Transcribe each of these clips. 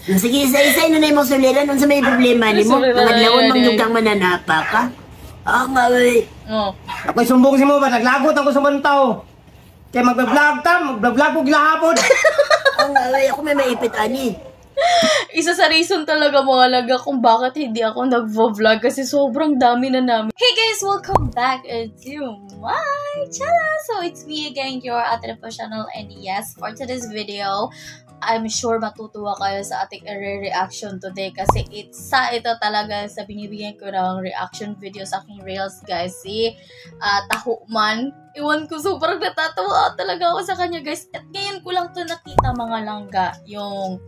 Sige, isa-isa na na yung suliran. Ano sa may problema ni mo? Nangadlawon mang yung kang mananapa ka? Nga, wey. Ako'y sumbong si mo ba? Naglagot ako sa mga tao. Kaya mag-vlog ka, mag-vlog ko gilahapon. Nga, wey. Ako may maipit, ani. Isa sa reason talaga mga laga kung bakit hindi ako nag-vlog kasi sobrang dami na namin. Hey guys! Welcome back to my channel! So it's me again, your Ate Po channel, and yes, for today's video, I'm sure matutuwa kayo sa ating reaction today kasi ito talaga sa binibigyan ko ng reaction video sa aking reels, guys. Si Taho Man. Iwan ko, sobrang natatawa talaga ako sa kanya, guys. At ngayon ko lang to nakita, mga langga, yung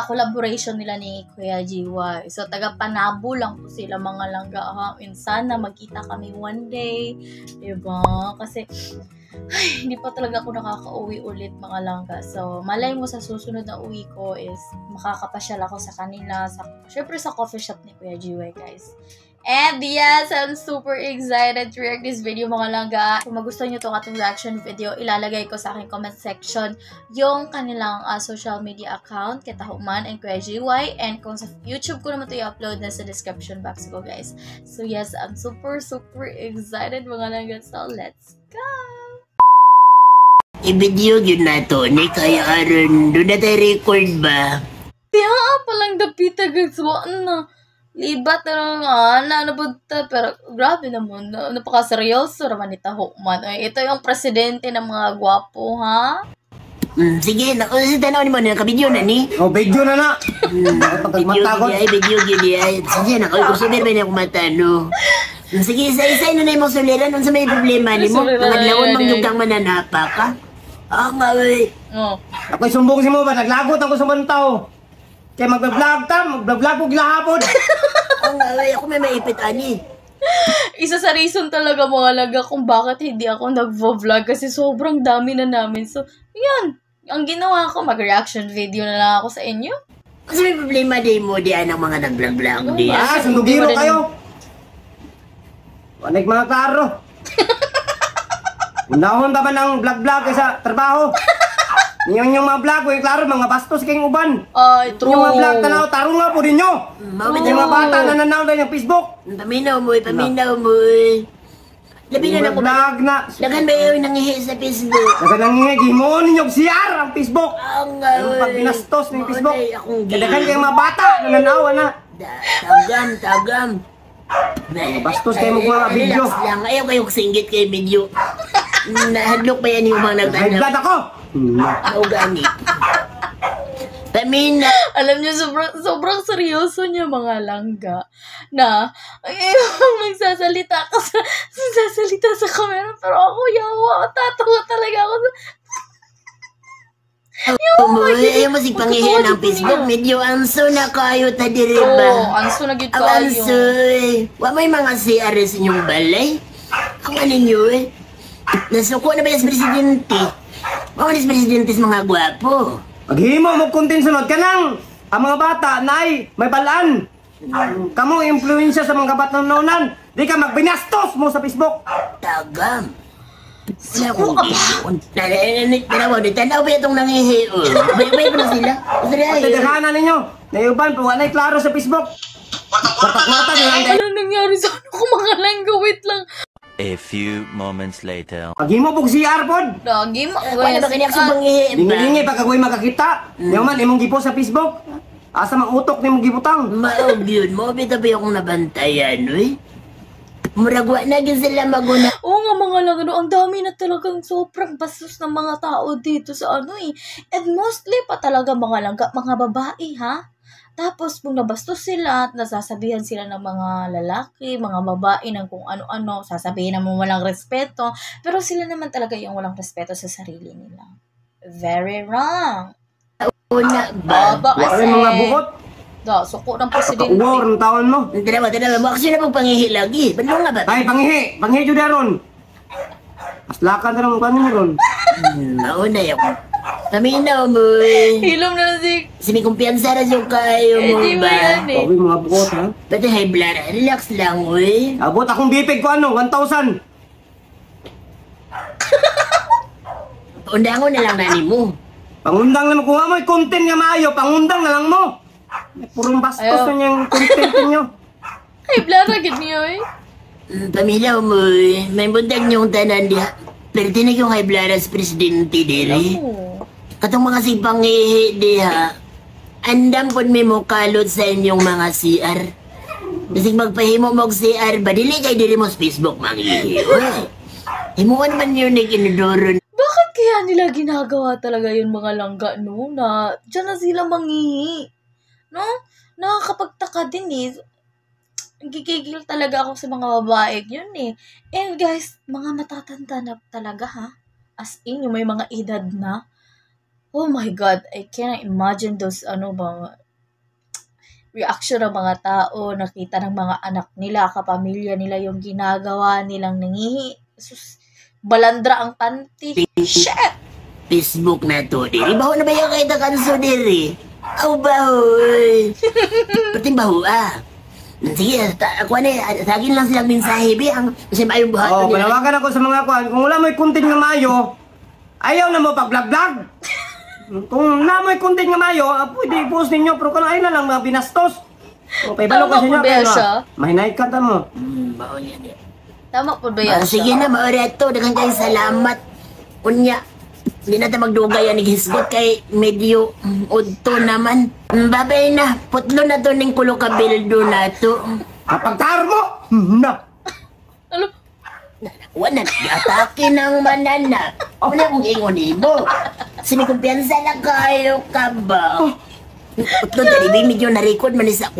collaboration nila ni Kuya GY. So, taga-Panabo lang po sila, mga langga, ha? And sana magkita kami one day. Diba? Kasi ay, hindi pa talaga ako nakaka-uwi ulit, mga langga. So, malay mo sa susunod na uwi ko is makakapasyal ako sa kanila. Syempre sa coffee shop ni Kuya GY, guys. And yes, I'm super excited to react this video, mga langga. Kung magustuhan nyo itong ating reaction video, ilalagay ko sa aking comment section yung kanilang social media account, kay Taho Man and Kuya GY. And kung sa YouTube ko naman ito i-upload na sa description box ko, guys. So yes, I'm super excited, mga langga. So let's go! I-video yun na to, ni kaya aron, doon na tayo record ba? Tiya, palang dapita, guys. Na. Libat na lang, nabunta, pero grabe naman, napaka-seryoso naman ni Taho Man. Ay, ito yung presidente ng mga gwapo, ha? Sige, tanaw ni mo, nakabidyo na ni? Video na na. Video yun. Sige, gusto din ba niya kumatano? Sige, isa-isa na na yung suliran. Ano sa may problema ni mo? Nangadlawon mang yung kang mananapa ka? Nga, wey. Ako'y sumbong si mo ba? Naglagot ako sa mga tao. Kaya mag-vlog ka, mag-vlog ko gilahapon. Nga, wey. Ako may maipit, ani. Isa sa reason talaga, mga laga, kung bakit hindi ako nag-vlog kasi sobrang dami na namin. So, yan. Ang ginawa ko, mag-reaction video na lang ako sa inyo. Kasi may problema din mo diyan ang mga nag-vlog-vlog diyan. Sundugiro kayo. Wanig mga klaro. Unahon ka ba ng vlog-vlog sa trabaho? Yung mga vlog, klaro, mga bastos kayong uban. Ay, true. Yung mga vlog, tanaw, tarong nga po din nyo. Yung mga bata na nanaw na yung Facebook. Paminaw mo. Labi na ako vlog na. Lagan ba yung nangihi sa Facebook? Lagan nangihi, gihimoon ninyong CR ang Facebook. Yung pag binastos ng Facebook. Kadagan kayong mga bata na nanaw, na. Tagam. Bastos kayo mga video. Relax lang. Ayaw kayong singgit kay video. Nahadlok pa yan yung mga nagtanaw. High blood ako. Ako gani. Pamina. Alam niyo, sobrang seryoso niya, mga langga. Na, nagsasalita sa camera, pero ako yawa. Tatawa talaga ako. Ayaw mo panghihin ng Facebook. Medyo anso na kayo ta diriba. Oo, anso na gid kayo. Anso eh. Wa may mga CR sa inyong balay. Ang ano nyo eh. Nasuko na ba yung presidente? Mga presidente sa mga gwapo. Paghimo mo kontin sunod ka nang ang mga bata na ay may balaan. Kamu influensya sa mga bata nonan. Di ka magbinastos mo sa Facebook. Tagam. Siko ka ba? Tanaw ba itong nangihi? Bay pa na sila? Patadakanan ninyo. Nayuban po, anay klaro sa Facebook. Watak-watak lang. Ano nangyari sa ano ko, mga langga? Wait lang. A few moments later. Paghimo po CR pod. Lagi mo. Wala ba kanya sa panghihi? Dingi-dingi pagkagoy makakita. Yaman, imong gipo sa Facebook. Asa mang utok ni mong gibutang. Maog yun. Mabita ba yung nabantayan, uy? Muragwa na yun sila maguna. Oo nga, mga langga. Ang dami na talagang sobrang bastos ng mga tao dito sa ano eh. And mostly pa talaga, mga langga, mga babae, ha? Tapos, kung nabastos sila at nasasabihan sila ng mga lalaki, mga babae ng kung ano-ano, sasabihin naman walang respeto. Pero sila naman talaga yung walang respeto sa sarili nila. Very wrong. Una ba? Baba kasi. Wala mga bukot. Suko ng presidente. Uwar ng taon mo. Tanawa mo. Kasi na pong panghihi lagi. Ba't nga ba? Ay, panghihi. Panghihi dyan daron. Aslakan na lang kami mo ron. Mauna yung paminaw mo eh. Hilom na si... Kasi may kumpiyansa na yung kayo mo Di mo ba? yan eh. Pawin mga bukot, ha? Pati high blood. Relax lang, uy. Abot akong bipig ko ano, 1,000. Undangon na lang nani mo. Pangundang naman kung amoy content nga maayo, pangundang na lang mo. Purong bastos Ayaw. na niyang content niyo. Ay, blara gid niyo eh. Pamilya mo, may buntag niyong tanan diha. Pero tinig yung high blood as presidente diri. Oh. Katong mga sipang ihi diha. Andam pod may mo kalot sa inyong mga CR. Kasi magpahimo mo og CR ba, dili kay diri mo sa Facebook mangihi. Himuan man yun ni Kinodoro. Bakit kaya nila ginagawa talaga yung mga langga, no? Na dyan na sila mangihi. No? Nakakapagtaka din eh. Gigigil talaga ako sa mga babae yun eh. And guys, mga matatanda na talaga ha. As in, yung may mga edad na. Oh my God, I cannot imagine those, reaction ng mga tao, nakita ng mga anak nila, kapamilya nila yung ginagawa nilang nangihi. Sus, balandra ang panty. Shit! Facebook na to, diri. Baho na ba yung kahit kanso diri? Aw, baho. Pating baho, Sige, ako na, sa akin lang silang mensahe, bi. Kasi mayong buhat Oh, nila. panawagan ako sa mga kwan. Kung wala mo'y content nga mayo, ayaw na mo pag-vlog-vlog. Kung wala mo'y content nga mayo, pwede i-post ninyo. Pero kung ayaw na lang mga binastos. O, paibalo Tama kasi po nyo. ba siya? Mahinay ka ta mo. Baho niya. Tama po ba yan Sige na, maoreto. Daghang kayong salamat. Unya. Hindi na tayo magdugay ang hisgot kay medyo udto naman. Babay na. Putlo na to ning kulo ka bildo na to. Kapag mo! Na! Ano? Wala na. Atake ng manana. Wala kong ingon ibo. Sinikumpiyansa na kayo ka ba? Putlo, tali medyo na-record man sa